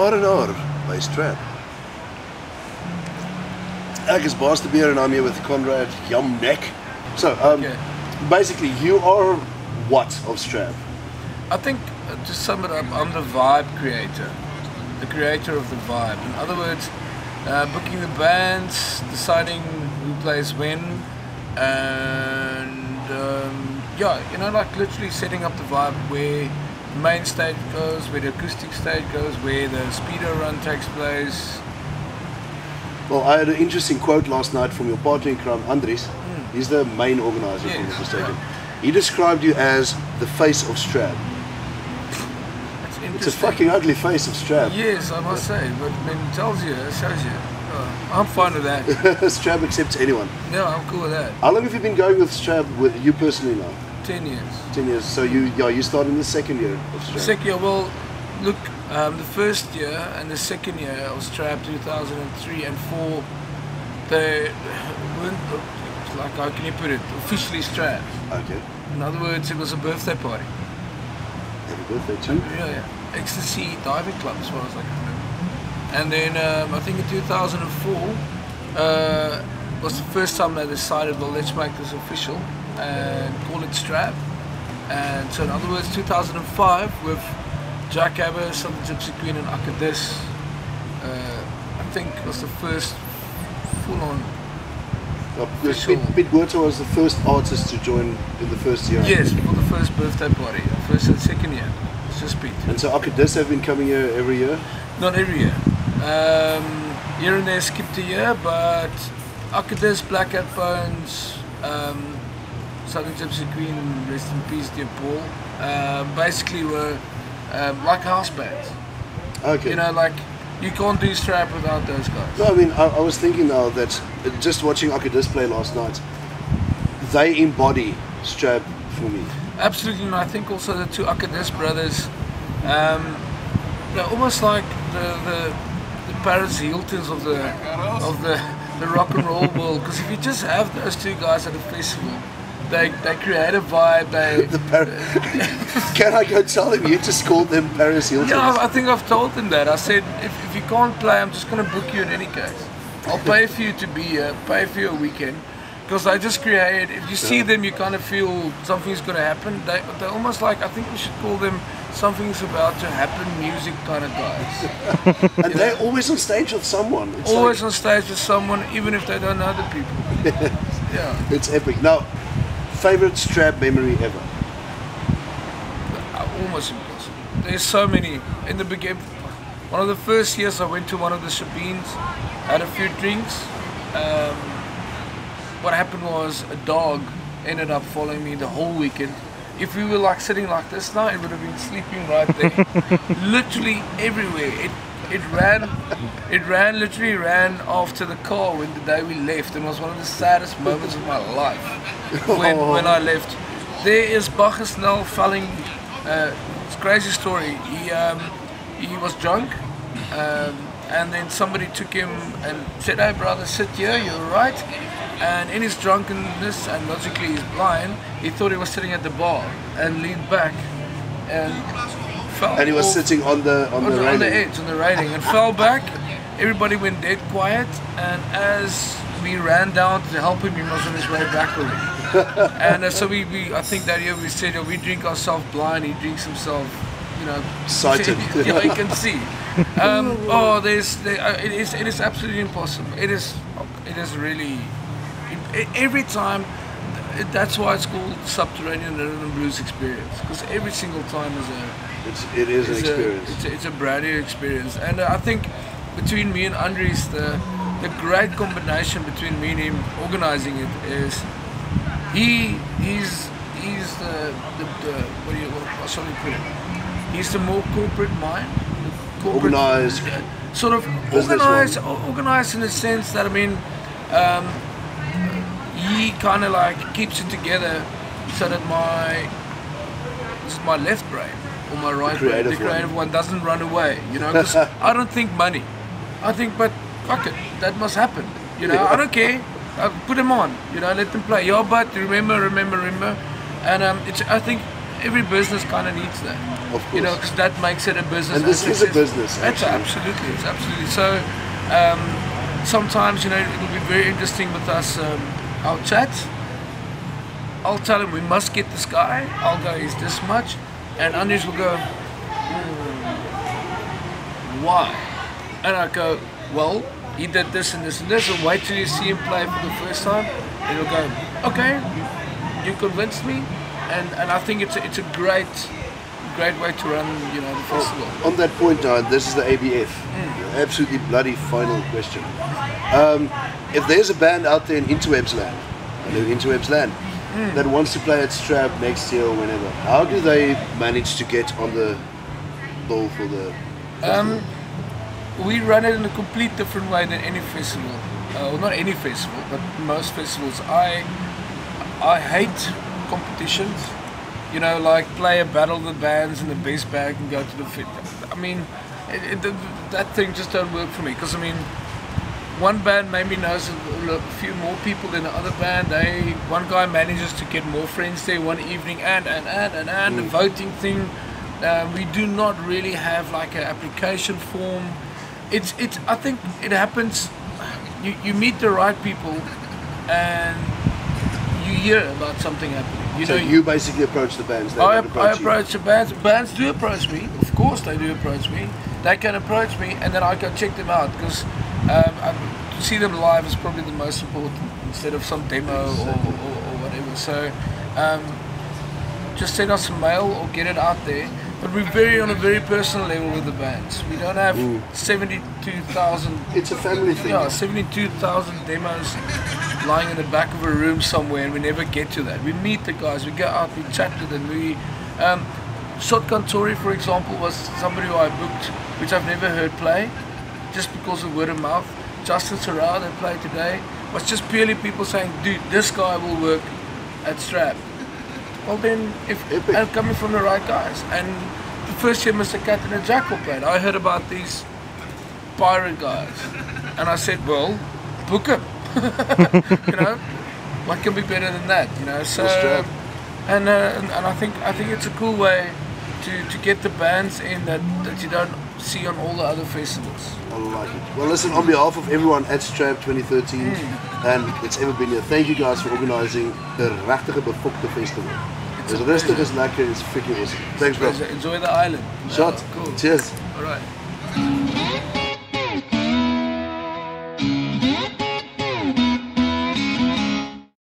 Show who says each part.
Speaker 1: R&R by STRAB. Ek is Baas de Beer and I'm here with Conrad Jamneck. So, basically, you are what of STRAB?
Speaker 2: I think, to sum it up, I'm the vibe creator. The creator of the vibe. In other words, booking the bands, deciding who plays when, and yeah, you know, like literally setting up the vibe where the main stage goes, where the acoustic stage goes, where the speedo run takes place.
Speaker 1: Well, I had an interesting quote last night from your partner in crime, Andries. He's the main organizer, if I'm not mistaken. He described you as the face of STRAB. It's a fucking ugly face of STRAB.
Speaker 2: Yes, I must say, but I mean, it tells you, it shows you. I'm fine with that.
Speaker 1: STRAB accepts anyone.
Speaker 2: Yeah, I'm cool with that.
Speaker 1: How long have you been going with STRAB, with you personally now?
Speaker 2: 10 years.
Speaker 1: 10 years. So you started in the second year of STRAB.
Speaker 2: Second year, well, look, the first year and the second year of STRAB 2003 and 4, they weren't, like, how can you put it, officially STRAB.
Speaker 1: Okay.
Speaker 2: In other words, it was a birthday party.
Speaker 1: Happy birthday too?
Speaker 2: Yeah. Ecstasy Diving Club, as far as I can remember. And then I think in 2004 was the first time they decided, well, let's make this official and call it STRAB. And so in other words, 2005 with Jack Abbas and the Gypsy Queen and Akadis, I think was the first full-on official.
Speaker 1: Pete Buerta was the first artist to join in the first year.
Speaker 2: Yes, for the first birthday party, first and second year. It's just Pete.
Speaker 1: And so Akadis have been coming here every year?
Speaker 2: Not every year. Here and there skipped a year, but Akadis, Black Hat Bones, Southern Gypsy Queen, rest in peace, dear Paul, basically were like house bands.
Speaker 1: Okay.
Speaker 2: You know, like, you can't do STRAB without those guys.
Speaker 1: No, I mean, I was thinking now that just watching Akadis play last night, they embody STRAB for me.
Speaker 2: Absolutely, and I think also the two Akadis brothers, they're almost like the Paris Hiltons of the rock and roll world. Because if you just have those two guys at a festival, they create a vibe.
Speaker 1: Can I go tell them you just called them Paris Hiltons?
Speaker 2: Yeah, I think I've told them that. I said, if you can't play, I'm just going to book you in any case. I'll pay for you to be here, pay for your weekend. Because I just create, if you see them, you kind of feel something's going to happen. They're almost like, I think we should call them something's about to happen music kind of guys.
Speaker 1: And they're always on stage with someone. It's
Speaker 2: always on stage with someone, even if they don't know the people. Yeah.
Speaker 1: It's epic. Now, favorite STRAB memory ever?
Speaker 2: Almost impossible. There's so many. In the beginning, one of the first years I went to one of the Sabines, had a few drinks. What happened was a dog ended up following me the whole weekend. If we were like sitting like this now, it would have been sleeping right there. Literally everywhere. It literally ran after the car when the day we left, and it was one of the saddest moments of my life when I left. There is Bacchusnell falling. It's a crazy story. He was drunk, and then somebody took him and said, "Hey brother, sit here, you're right." And in his drunkenness, and logically he's blind, he thought he was sitting at the bar and leaned back and fell.
Speaker 1: And he was sitting on the
Speaker 2: edge, on the railing, and fell back. Everybody went dead quiet, and as we ran down to help him, he was on his way back already. And so I think that year we said, we drink ourselves blind, he drinks himself, you know,
Speaker 1: sighted.
Speaker 2: Yeah, he can see. It is absolutely impossible. It is really. Every time, that's why it's called Subterranean Rhythm and Blues Experience, because every single time is
Speaker 1: an experience.
Speaker 2: It's a brand new experience, and I think between me and Andries, the great combination between me and him organizing it is he's the what shall we put it? He's the more corporate mind,
Speaker 1: organized,
Speaker 2: sort of organized in the sense that, I mean. He kind of like keeps it together so that this is my left brain or my right brain, the creative one doesn't run away, you know, because I don't think money. I think, but fuck it, that must happen, you know, I don't care, put them on, you know, let them play. Yeah, but remember, and I think every business kind of needs that.
Speaker 1: Of course.
Speaker 2: You know, because that makes it a business.
Speaker 1: And this is a business.
Speaker 2: It's absolutely. So sometimes, you know, it'll be very interesting with us. I'll chat. I'll tell him we must get this guy. I'll go, he's this much, and Andries will go, why? And I go, well, he did this and this and this, and wait till you see him play for the first time, and he'll go, okay, you convinced me, and I think it's a great way to run, you know, the festival.
Speaker 1: On that point now, this is the ABF. Absolutely bloody final question. If there's a band out there in Interwebs land, that wants to play at STRAB next year or whenever, how do they manage to get on the bill for the festival?
Speaker 2: We run it in a complete different way than any festival. Well, not any festival, but most festivals. I hate competitions. You know, like play a battle of the bands and the best band can go to the fit. I mean, that thing just don't work for me. Because I mean, one band maybe knows a few more people than the other band. One guy manages to get more friends there one evening, and the voting thing. We do not really have like an application form. I think it happens. You meet the right people, and you hear about something happening. You
Speaker 1: basically approach the bands.
Speaker 2: I approach the bands. Bands do approach me. Of course, they do approach me. They can approach me, and then I can check them out because to see them live is probably the most important instead of some demo or whatever. So just send us a mail or get it out there. But we're on a very personal level with the bands. We don't have 72,000.
Speaker 1: It's a family thing.
Speaker 2: Yeah, 72,000 demos lying in the back of a room somewhere, and we never get to that. We meet the guys, we go out, we chat with them. Shotgun Tory, for example, was somebody who I booked, which I've never heard play, just because of word of mouth. Justin Sarau, they played today, was just purely people saying, dude, this guy will work at STRAB. Well then, and coming from the right guys. And the first year Mr. Cat and the Jackal played, I heard about these pirate guys, and I said, well, book him. You know, what can be better than that? You know, so and I think it's a cool way to get the bands in that you don't see on all the other festivals.
Speaker 1: I like it. Well, listen, on behalf of everyone at STRAB 2013 and it's ever been here, thank you guys for organising the regtige befokte festival. It's rustig, is lekker, it's freaking awesome. Thanks, bro.
Speaker 2: Enjoy the island.
Speaker 1: Shot.
Speaker 2: Cool.
Speaker 1: Cheers.
Speaker 2: All right.